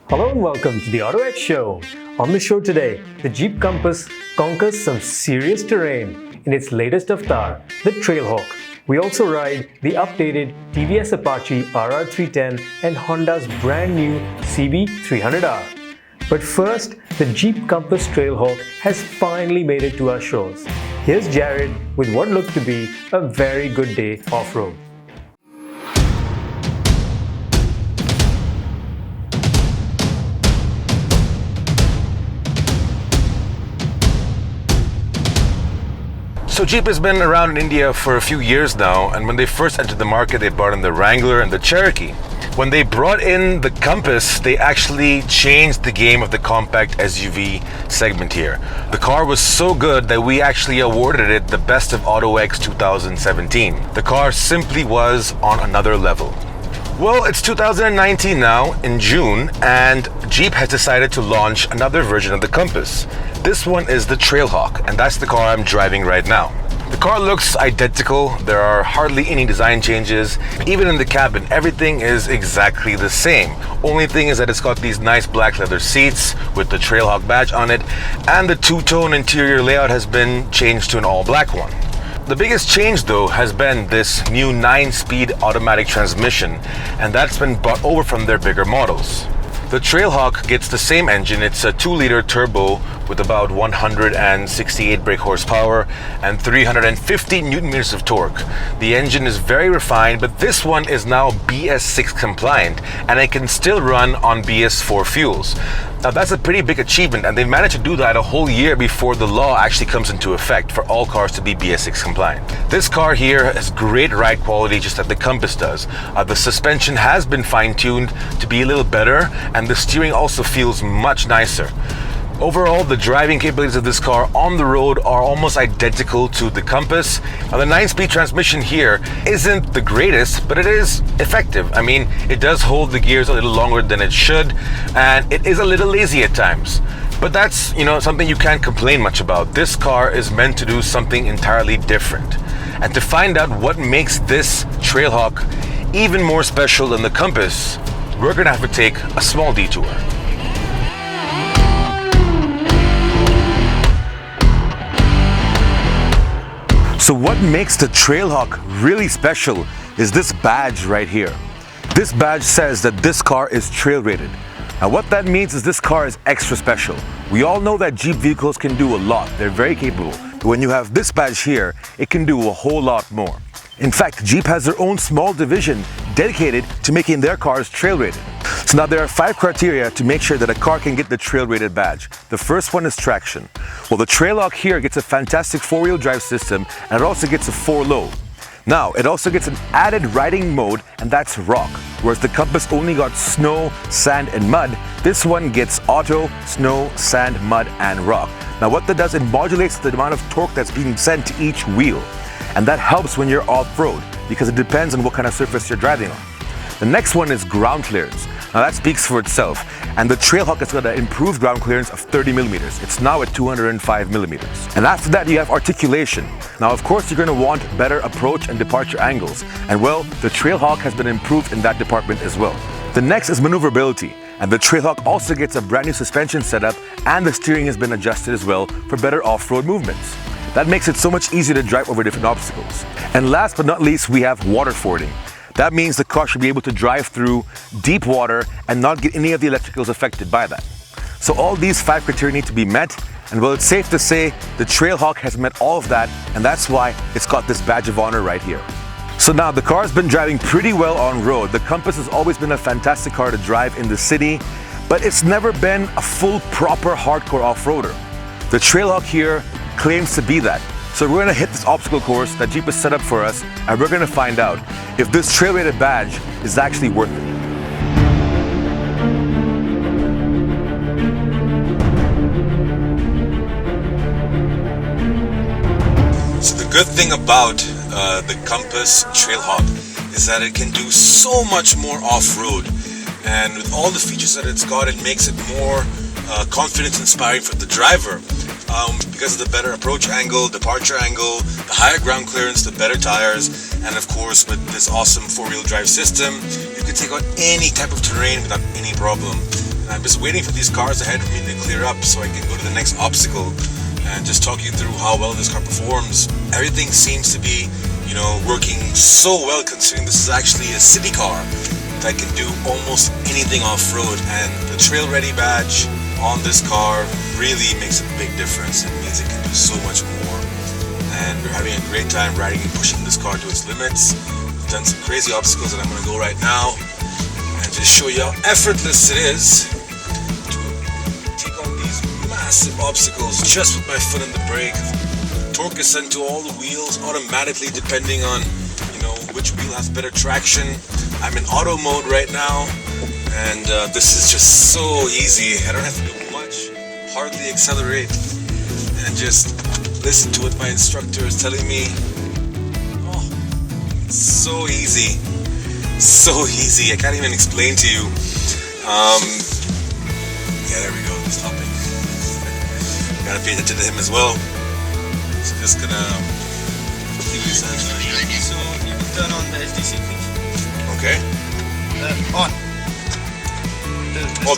Hello and welcome to the autoX show. On the show today, the Jeep Compass conquers some serious terrain in its latest avatar, the Trailhawk. We also ride the updated TVS Apache RR 310 and Honda's brand new CB300R. But first, the Jeep Compass Trailhawk has finally made it to our shores. Here's Jared with what looked to be a very good day off-road. So Jeep has been around in India for a few years now, and when they first entered the market, they brought in the Wrangler and the Cherokee. When they brought in the Compass, they actually changed the game of the compact SUV segment here. The car was so good that we actually awarded it the Best of autoX 2017. The car simply was on another level. Well, it's 2019 now, in June, and Jeep has decided to launch another version of the Compass. This one is the Trailhawk, and that's the car I'm driving right now. The car looks identical, there are hardly any design changes. Even in the cabin, everything is exactly the same. Only thing is that it's got these nice black leather seats with the Trailhawk badge on it, and the two-tone interior layout has been changed to an all-black one. The biggest change though has been this new 9-speed automatic transmission, and that's been brought over from their bigger models. The Trailhawk gets the same engine. It's a 2-liter turbo with about 168 brake horsepower and 350 Newton meters of torque. The engine is very refined, but this one is now BS6 compliant, and it can still run on BS4 fuels. Now that's a pretty big achievement, and they managed to do that a whole year before the law actually comes into effect for all cars to be BS6 compliant. This car here has great ride quality, just like the Compass does. The suspension has been fine-tuned to be a little better, and the steering also feels much nicer. Overall, the driving capabilities of this car on the road are almost identical to the Compass. Now, the 9-speed transmission here isn't the greatest, but it is effective. I mean, it does hold the gears a little longer than it should, and it is a little lazy at times. But that's, something you can't complain much about. This car is meant to do something entirely different. And to find out what makes this Trailhawk even more special than the Compass, we're gonna have to take a small detour. So what makes the Trailhawk really special is this badge right here. This badge says that this car is trail rated. Now what that means is this car is extra special. We all know that Jeep vehicles can do a lot, they're very capable. But when you have this badge here, it can do a whole lot more. In fact, Jeep has their own small division dedicated to making their cars trail rated. So now there are 5 criteria to make sure that a car can get the trail rated badge. The first one is traction. Well, the Trailhawk here gets a fantastic 4-wheel drive system, and it also gets a 4-low. Now, it also gets an added riding mode, and that's rock. Whereas the Compass only got snow, sand, and mud, this one gets auto, snow, sand, mud, and rock. Now what that does, it modulates the amount of torque that's being sent to each wheel. And that helps when you're off-road, because it depends on what kind of surface you're driving on. The next one is ground clearance. Now that speaks for itself, and the Trailhawk has got an improved ground clearance of 30 millimeters. It's now at 205 millimeters. And after that, you have articulation. Now of course, you're going to want better approach and departure angles, and well, the Trailhawk has been improved in that department as well. The next is maneuverability, and the Trailhawk also gets a brand new suspension setup, and the steering has been adjusted as well for better off-road movements. That makes it so much easier to drive over different obstacles. And last but not least, we have water fording. That means the car should be able to drive through deep water and not get any of the electricals affected by that. So all these 5 criteria need to be met, and well, it's safe to say the Trailhawk has met all of that, and that's why it's got this badge of honor right here. So now the car's been driving pretty well on road. The Compass has always been a fantastic car to drive in the city, but it's never been a full, proper, hardcore off-roader. The Trailhawk here claims to be that. So we're gonna hit this obstacle course that Jeep has set up for us, and we're gonna find out if this trail rated badge is actually worth it. So the good thing about the Compass Trailhawk is that it can do so much more off-road, and with all the features that it's got, it makes it more confidence inspiring for the driver. Because of the better approach angle, departure angle, the higher ground clearance, the better tires, and of course with this awesome 4-wheel drive system, you can take on any type of terrain without any problem. And I'm just waiting for these cars ahead of me to clear up so I can go to the next obstacle and just talk you through how well this car performs. Everything seems to be, working so well, considering this is actually a city car that can do almost anything off-road, and the Trail Ready badge on this car really makes a big difference. It means it can do so much more, and we're having a great time riding and pushing this car to its limits. We've done some crazy obstacles that I'm going to go right now and just show you how effortless it is to take on these massive obstacles just with my foot on the brake. Torque is sent to all the wheels automatically depending on which wheel has better traction. I'm in auto mode right now, and this is just so easy. I don't have to do much, hardly accelerate, and just listen to what my instructor is telling me. Oh, it's so easy. So easy. I can't even explain to you. Yeah, there we go. Stopping. Gotta pay attention to him as well. So just gonna give you some. So you will turn on the SDC feature. Okay. On.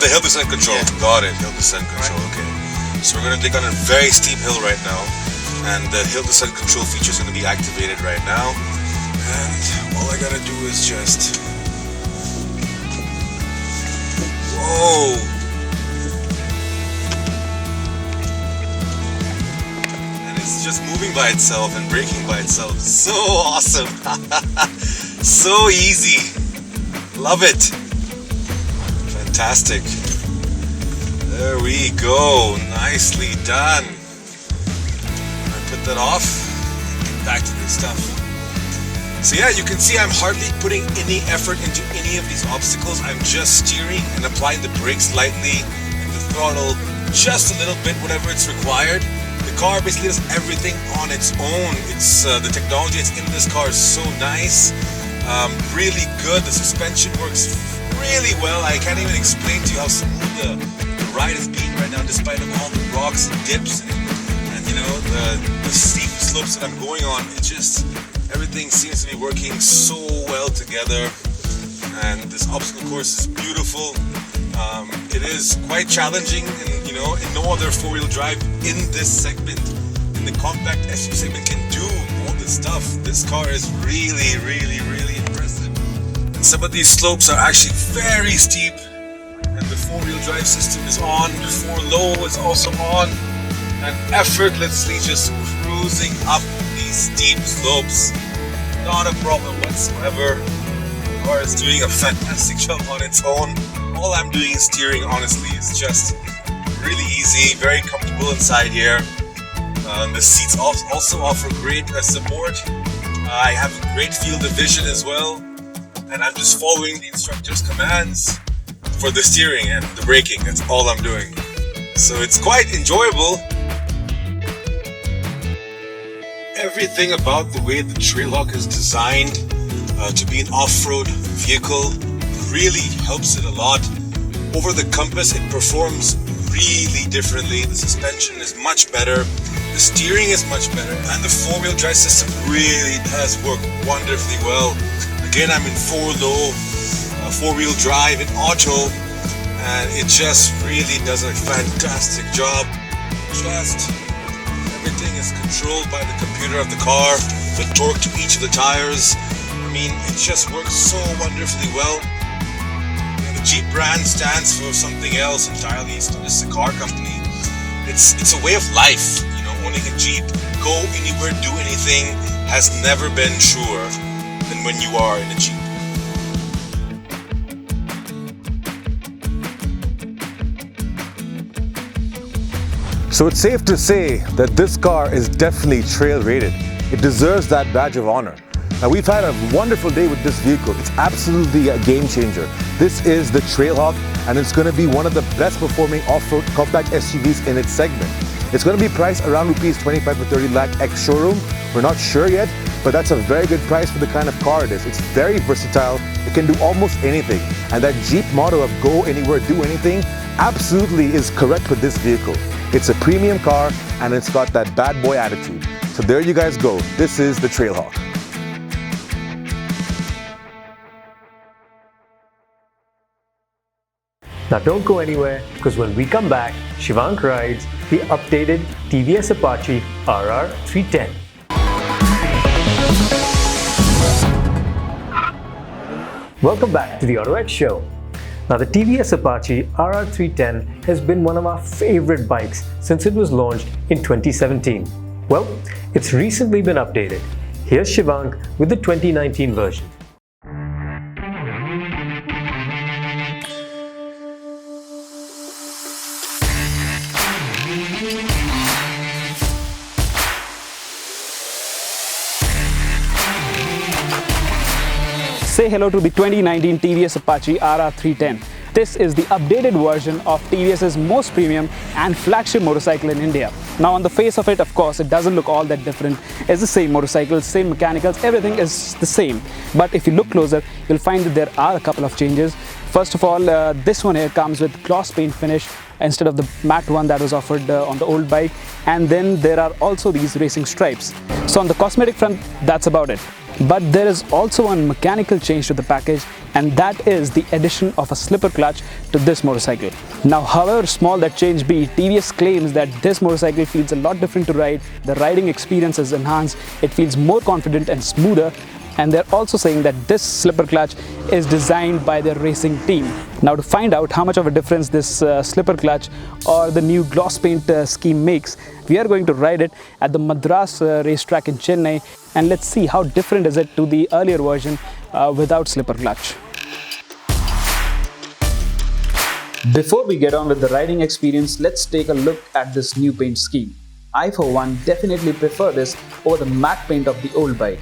The hill descent control. Yeah. Got it. Hill descent control. Right. Okay. So we're gonna take on a very steep hill right now, and the hill descent control feature is gonna be activated right now. And all I gotta do is just. Whoa. It's just moving by itself and braking by itself. So awesome. So easy. Love it. Fantastic. There we go. Nicely done. I put that off. Get back to this stuff. So yeah, you can see I'm hardly putting any effort into any of these obstacles. I'm just steering and applying the brakes lightly and the throttle just a little bit whenever it's required. The car basically does everything on its own. It's the technology that's in this car is so nice, really good. The suspension works really well. I can't even explain to you how smooth the ride is being right now, despite of all the rocks and dips and the steep slopes that I'm going on. It just everything seems to be working so well together. And this obstacle course is beautiful. It is quite challenging, and in no other four-wheel drive in this segment, in the compact SUV segment, can do all this stuff. This car is really, really, really impressive. And some of these slopes are actually very steep, and the four-wheel drive system is on. Before low is also on, and effortlessly just cruising up these steep slopes. Not a problem whatsoever. The car is doing a fantastic job on its own. All I'm doing is steering, honestly. It's just really easy, very comfortable inside here. The seats also offer great support. I have a great field of vision as well, and I'm just following the instructor's commands for the steering and the braking. That's all I'm doing. So it's quite enjoyable. Everything about the way the Trailhawk is designed to be an off-road vehicle really helps it a lot. Over the Compass, it performs really differently. The suspension is much better, the steering is much better, and the four-wheel drive system really does work wonderfully well. Again, I'm in four-wheel drive in auto, and it just really does a fantastic job. Just everything is controlled by the computer of the car, the torque to each of the tires. I mean, it just works so wonderfully well. Jeep brand stands for something else entirely. It's not just a car company. It's a way of life. Owning a Jeep, go anywhere, do anything, has never been truer than when you are in a Jeep. So it's safe to say that this car is definitely trail rated. It deserves that badge of honor. Now, we've had a wonderful day with this vehicle. It's absolutely a game changer. This is the Trailhawk, and it's going to be one of the best performing off-road compact SUVs in its segment. It's going to be priced around rupees 25 to 30 lakh ex-showroom. We're not sure yet, but that's a very good price for the kind of car it is. It's very versatile. It can do almost anything. And that Jeep motto of go anywhere, do anything absolutely is correct with this vehicle. It's a premium car, and it's got that bad boy attitude. So there you guys go. This is the Trailhawk. Now don't go anywhere, because when we come back, Shivank rides the updated TVS Apache RR 310. Welcome back to the AutoX show. Now the TVS Apache RR 310 has been one of our favorite bikes since it was launched in 2017. Well, it's recently been updated. Here's Shivank with the 2019 version. Say hello to the 2019 TVS Apache RR 310. This is the updated version of TVS's most premium and flagship motorcycle in India. Now on the face of it, of course, it doesn't look all that different. It's the same motorcycle, same mechanicals, everything is the same. But if you look closer, you'll find that there are a couple of changes. First of all, this one here comes with gloss paint finish instead of the matte one that was offered on the old bike. And then there are also these racing stripes. So on the cosmetic front, that's about it. But there is also one mechanical change to the package, and that is the addition of a slipper clutch to this motorcycle. Now, however small that change be, TVS claims that this motorcycle feels a lot different to ride, the riding experience is enhanced, it feels more confident and smoother, and they're also saying that this slipper clutch is designed by their racing team. Now to find out how much of a difference this slipper clutch or the new gloss paint scheme makes, we are going to ride it at the Madras racetrack in Chennai, and let's see how different is it to the earlier version without slipper clutch. Before we get on with the riding experience, let's take a look at this new paint scheme. I for one definitely prefer this over the matte paint of the old bike.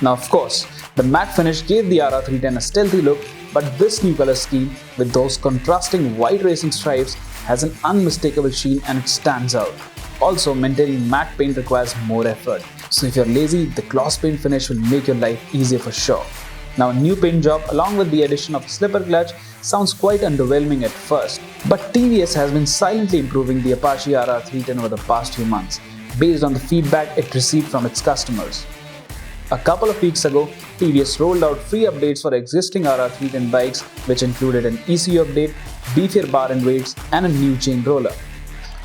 Now of course, the matte finish gave the RR 310 a stealthy look, but this new color scheme with those contrasting white racing stripes has an unmistakable sheen and it stands out. Also, maintaining matte paint requires more effort, so if you're lazy, the gloss paint finish will make your life easier for sure. Now a new paint job along with the addition of a slipper clutch sounds quite underwhelming at first, but TVS has been silently improving the Apache RR 310 over the past few months, based on the feedback it received from its customers. A couple of weeks ago, TVS rolled out free updates for existing RR 310 bikes, which included an ECU update, beefier bar and weights, and a new chain roller.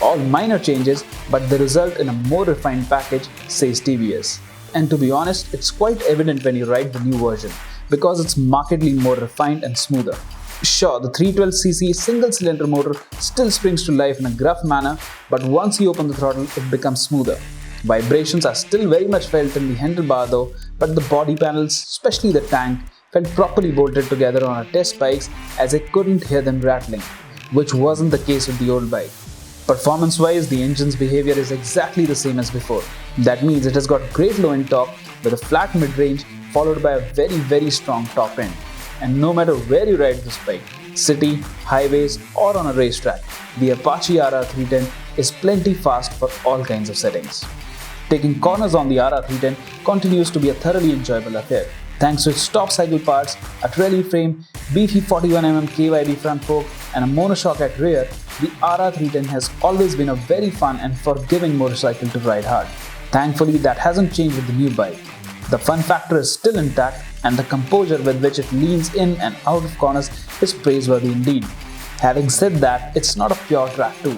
All minor changes, but they result in a more refined package, says TVS. And to be honest, it's quite evident when you ride the new version, because it's markedly more refined and smoother. Sure, the 312cc single-cylinder motor still springs to life in a gruff manner, but once you open the throttle, it becomes smoother. Vibrations are still very much felt in the handlebar though, but the body panels, especially the tank, felt properly bolted together on our test bikes as I couldn't hear them rattling, which wasn't the case with the old bike. Performance-wise, the engine's behavior is exactly the same as before. That means it has got great low-end torque with a flat mid-range followed by a very strong top end. And no matter where you ride this bike, city, highways or on a racetrack, the Apache RR 310 is plenty fast for all kinds of settings. Taking corners on the RR 310 continues to be a thoroughly enjoyable affair. Thanks to its top cycle parts, a trailing frame, beefy 41mm KYB front fork and a monoshock at rear, the RR 310 has always been a very fun and forgiving motorcycle to ride hard. Thankfully, that hasn't changed with the new bike. The fun factor is still intact and the composure with which it leans in and out of corners is praiseworthy indeed. Having said that, it's not a pure track tool.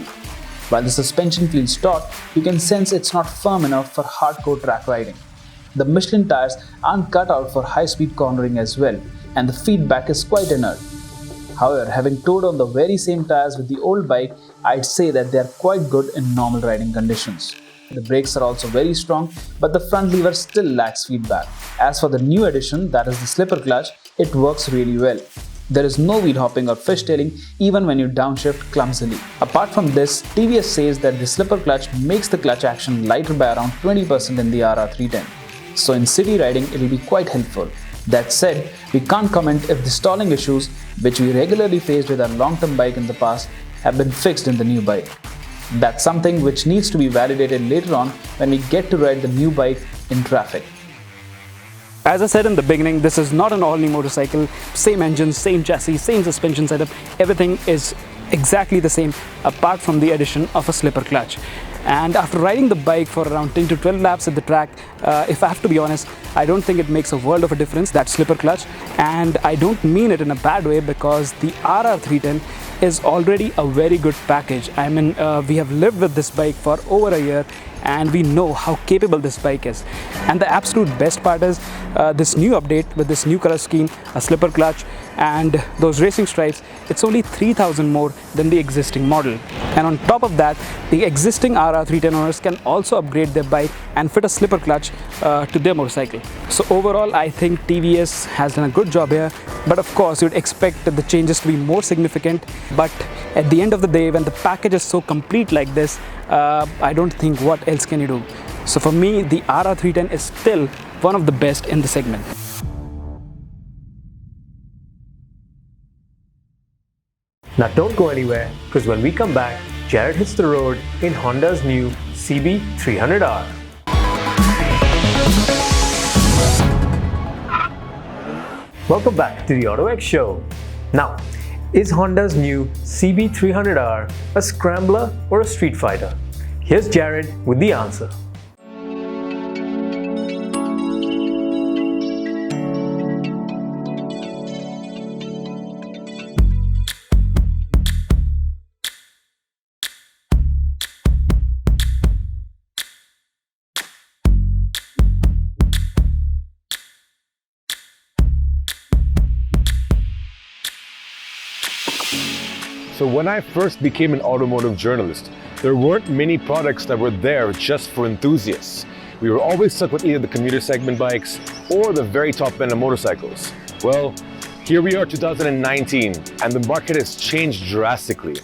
While the suspension feels taut, you can sense it's not firm enough for hardcore track riding. The Michelin tires aren't cut out for high-speed cornering as well, and the feedback is quite inert. However, having towed on the very same tires with the old bike, I'd say that they are quite good in normal riding conditions. The brakes are also very strong, but the front lever still lacks feedback. As for the new addition, that is the slipper clutch, it works really well. There is no wheel hopping or fishtailing even when you downshift clumsily. Apart from this, TVS says that the slipper clutch makes the clutch action lighter by around 20% in the RR 310. So in city riding, it will be quite helpful. That said, we can't comment if the stalling issues, which we regularly faced with our long-term bike in the past, have been fixed in the new bike. That's something which needs to be validated later on when we get to ride the new bike in traffic. As I said in the beginning, this is not an all-new motorcycle. Same engine, same chassis, same suspension setup. Everything is exactly the same apart from the addition of a slipper clutch. And after riding the bike for around 10 to 12 laps at the track, if I have to be honest, I don't think it makes a world of a difference, that slipper clutch. And I don't mean it in a bad way, because the RR 310 is already a very good package. I mean, we have lived with this bike for over a year and we know how capable this bike is. And the absolute best part is this new update with this new color scheme, a slipper clutch and those racing stripes. It's only 3,000 more than the existing model. And on top of that, the existing RR 310 owners can also upgrade their bike and fit a slipper clutch to their motorcycle. So overall, I think TVS has done a good job here. But of course, you'd expect the changes to be more significant. But at the end of the day, when the package is so complete like this, I don't think what else can you do. So for me, the RR 310 is still one of the best in the segment. Now don't go anywhere, because when we come back, Jared hits the road in Honda's new CB300R. Welcome back to the AutoX show. Now, is Honda's new CB300R a scrambler or a street fighter? Here's Jared with the answer. So when I first became an automotive journalist, there weren't many products that were there just for enthusiasts. We were always stuck with either the commuter segment bikes or the very top end of motorcycles. Well, here we are 2019 and the market has changed drastically.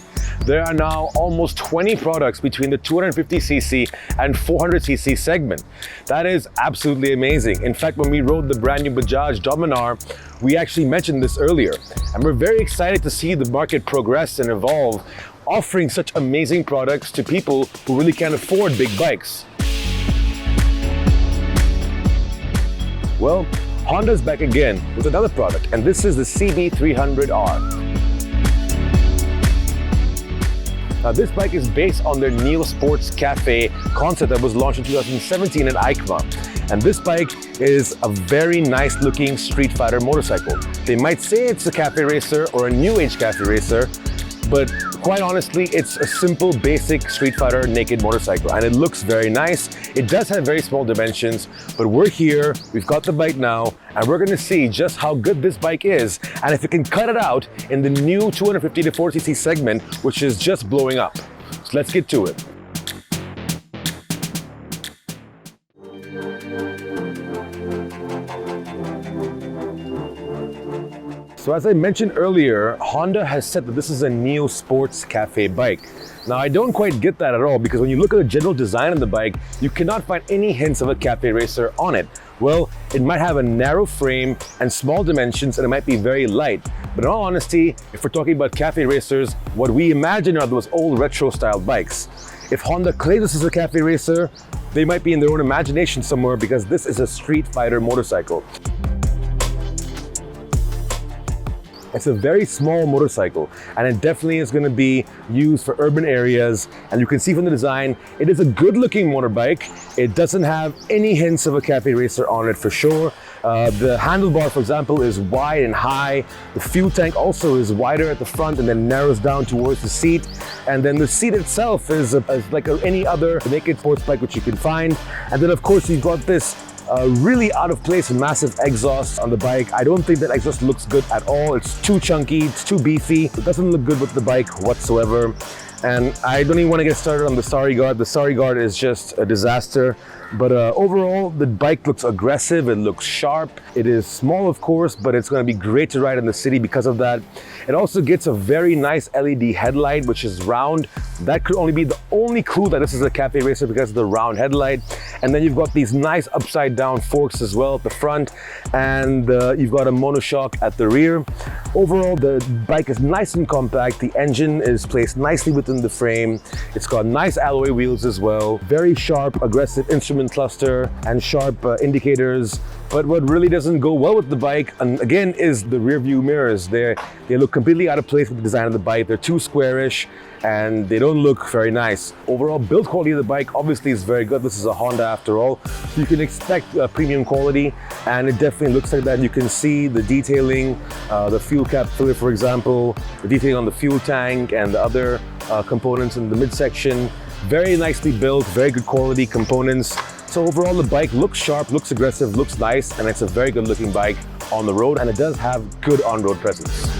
There are now almost 20 products between the 250cc and 400cc segment. That is absolutely amazing. In fact, when we rode the brand new Bajaj Dominar, we actually mentioned this earlier. And we're very excited to see the market progress and evolve, offering such amazing products to people who really can't afford big bikes. Well, Honda's back again with another product, and this is the CB300R. Now this bike is based on their Neo Sports Cafe concept that was launched in 2017 at EICMA. And this bike is a very nice looking street fighter motorcycle. They might say it's a cafe racer or a new age cafe racer, but quite honestly, it's a simple, basic street fighter naked motorcycle, and it looks very nice. It does have very small dimensions, but we're here, we've got the bike now, and we're gonna see just how good this bike is, and if it can cut it out in the new 250 to 400cc segment, which is just blowing up. So let's get to it. So as I mentioned earlier, Honda has said that this is a Neo Sports Cafe bike. Now I don't quite get that at all, because when you look at the general design of the bike, you cannot find any hints of a cafe racer on it. Well, it might have a narrow frame and small dimensions, and it might be very light. But in all honesty, if we're talking about cafe racers, what we imagine are those old retro style bikes. If Honda claims this is a cafe racer, they might be in their own imagination somewhere, because this is a street fighter motorcycle. It's a very small motorcycle, and it definitely is going to be used for urban areas. And you can see from the design, it is a good looking motorbike. It doesn't have any hints of a cafe racer on it for sure. The handlebar, for example, is wide and high. The fuel tank also is wider at the front and then narrows down towards the seat. And then the seat itself is like any other naked sports bike which you can find. And then of course you've got this really out of place massive exhaust on the bike. I don't think that exhaust looks good at all. It's too chunky, it's too beefy. It doesn't look good with the bike whatsoever. And I don't even want to get started on the sorry guard. The sorry guard is just a disaster. But overall, the bike looks aggressive, it looks sharp. It is small, of course, but it's going to be great to ride in the city because of that. It also gets a very nice LED headlight, which is round. That could only be the only clue that this is a cafe racer, because of the round headlight. And then you've got these nice upside down forks as well at the front. And you've got a monoshock at the rear. Overall, the bike is nice and compact. The engine is placed nicely within the frame. It's got nice alloy wheels as well. Very sharp, aggressive instrument cluster and sharp indicators. But what really doesn't go well with the bike, and again, is the rear view mirrors. They look completely out of place with the design of the bike. They're too squarish. and they don't look very nice. Overall build quality of the bike obviously is very good. This is a Honda after all, so you can expect premium quality, and it definitely looks like that. You can see the detailing, the fuel cap filler for example, the detailing on the fuel tank and the other components in the midsection. Very nicely built, very good quality components. So overall the bike looks sharp, looks aggressive, looks nice, and it's a very good looking bike on the road, and it does have good on-road presence.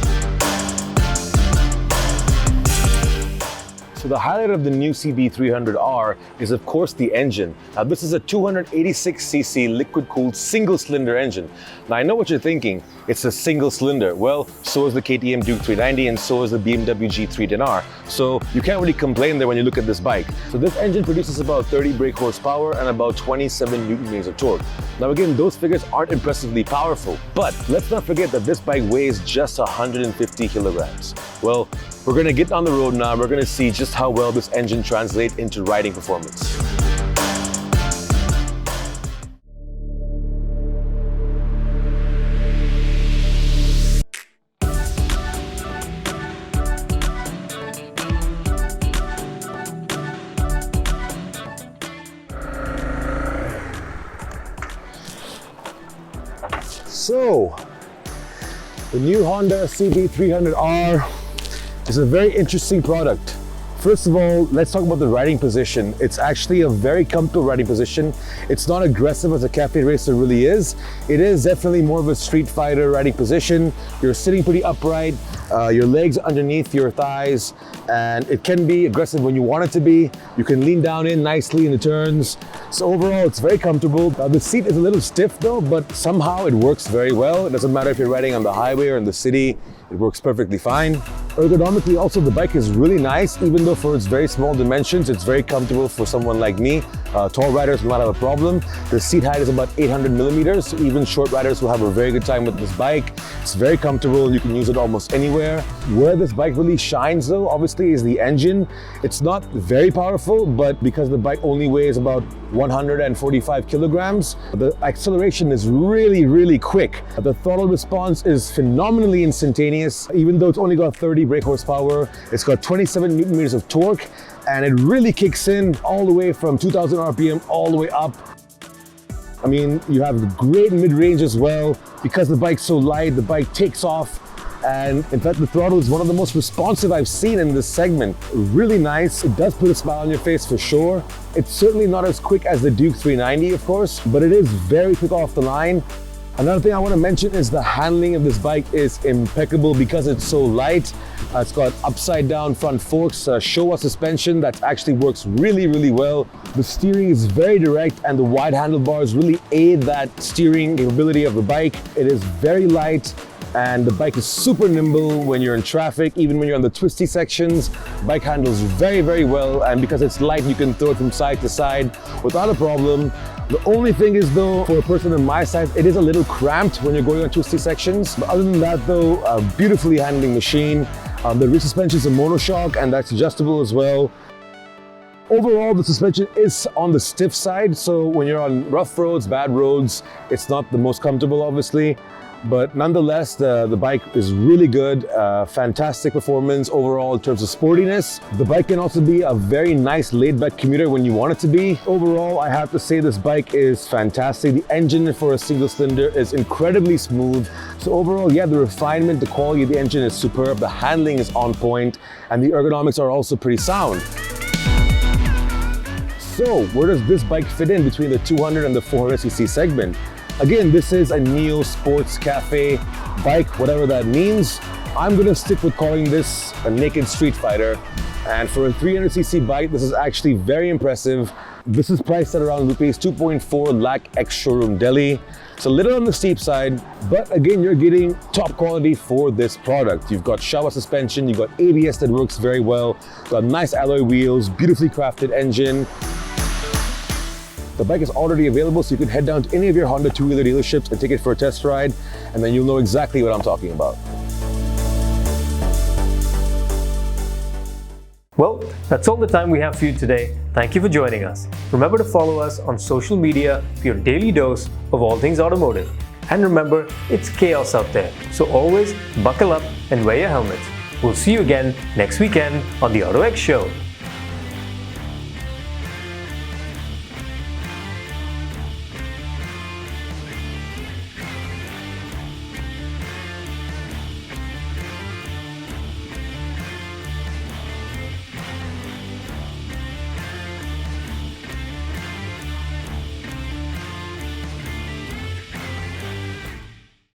So the highlight of the new CB300R is of course the engine. Now this is a 286cc liquid-cooled single-cylinder engine. Now I know what you're thinking, it's a single cylinder. Well, so is the KTM Duke 390 and so is the BMW G310R. So you can't really complain there when you look at this bike. So this engine produces about 30 brake horsepower and about 27 Newton-meters of torque. Now again, those figures aren't impressively powerful, but let's not forget that this bike weighs just 150 kilograms. Well, we're gonna get on the road now, we're gonna see just how well this engine translates into riding performance. So, the new Honda CB300R is a very interesting product. First of all, let's talk about the riding position. It's actually a very comfortable riding position. It's not aggressive as a cafe racer really is. It is definitely more of a street fighter riding position. You're sitting pretty upright, your legs underneath your thighs, and it can be aggressive when you want it to be. You can lean down in nicely in the turns. So overall, it's very comfortable. The seat is a little stiff though, but somehow it works very well. It doesn't matter if you're riding on the highway or in the city, it works perfectly fine. Ergonomically also, the bike is really nice, even though for its very small dimensions, it's very comfortable for someone like me. Tall riders will not have a problem. The seat height is about 800 millimeters, so even short riders will have a very good time with this bike. It's very comfortable, you can use it almost anywhere. Where this bike really shines though, obviously, is the engine. It's not very powerful, but because the bike only weighs about 145 kilograms, the acceleration is really, really quick. The throttle response is phenomenally instantaneous. Even though it's only got 30 brake horsepower, it's got 27 Newton meters of torque, and it really kicks in all the way from 2000 RPM all the way up. I mean, you have great mid-range as well. Because the bike's so light, the bike takes off. And in fact, the throttle is one of the most responsive I've seen in this segment. Really nice. It does put a smile on your face for sure. It's certainly not as quick as the Duke 390, of course, but it is very quick off the line. Another thing I want to mention is the handling of this bike is impeccable because it's so light. It's got upside down front forks, Showa suspension that actually works really, really well. The steering is very direct and the wide handlebars really aid that steering capability of the bike. It is very light, and the bike is super nimble when you're in traffic. Even when you're on the twisty sections, the bike handles very, very well, and because it's light, you can throw it from side to side without a problem. The only thing is though, for a person in my size, it is a little cramped when you're going on twisty sections. But other than that though, a beautifully handling machine. The rear suspension is a monoshock and that's adjustable as well. Overall, the suspension is on the stiff side, so when you're on rough roads, bad roads, it's not the most comfortable obviously. But nonetheless, the bike is really good, fantastic performance overall in terms of sportiness. The bike can also be a very nice laid-back commuter when you want it to be. Overall, I have to say this bike is fantastic. The engine for a single cylinder is incredibly smooth. So overall, yeah, the refinement, the quality of the engine is superb, the handling is on point, and the ergonomics are also pretty sound. So where does this bike fit in between the 200 and the 400cc segment? Again, this is a neo sports cafe bike, whatever that means. I'm gonna stick with calling this a naked street fighter. And for a 300cc bike, this is actually very impressive. This is priced at around rupees 2.4 lakh ex-showroom Delhi. It's a little on the steep side, but again, you're getting top quality for this product. You've got Showa suspension, you've got ABS that works very well, got nice alloy wheels, beautifully crafted engine. The bike is already available, so you can head down to any of your Honda two-wheeler dealerships and take it for a test ride, and then you'll know exactly what I'm talking about. Well, that's all the time we have for you today. Thank you for joining us. Remember to follow us on social media for your daily dose of all things automotive. And remember, it's chaos out there, so always buckle up and wear your helmets. We'll see you again next weekend on the AutoX Show.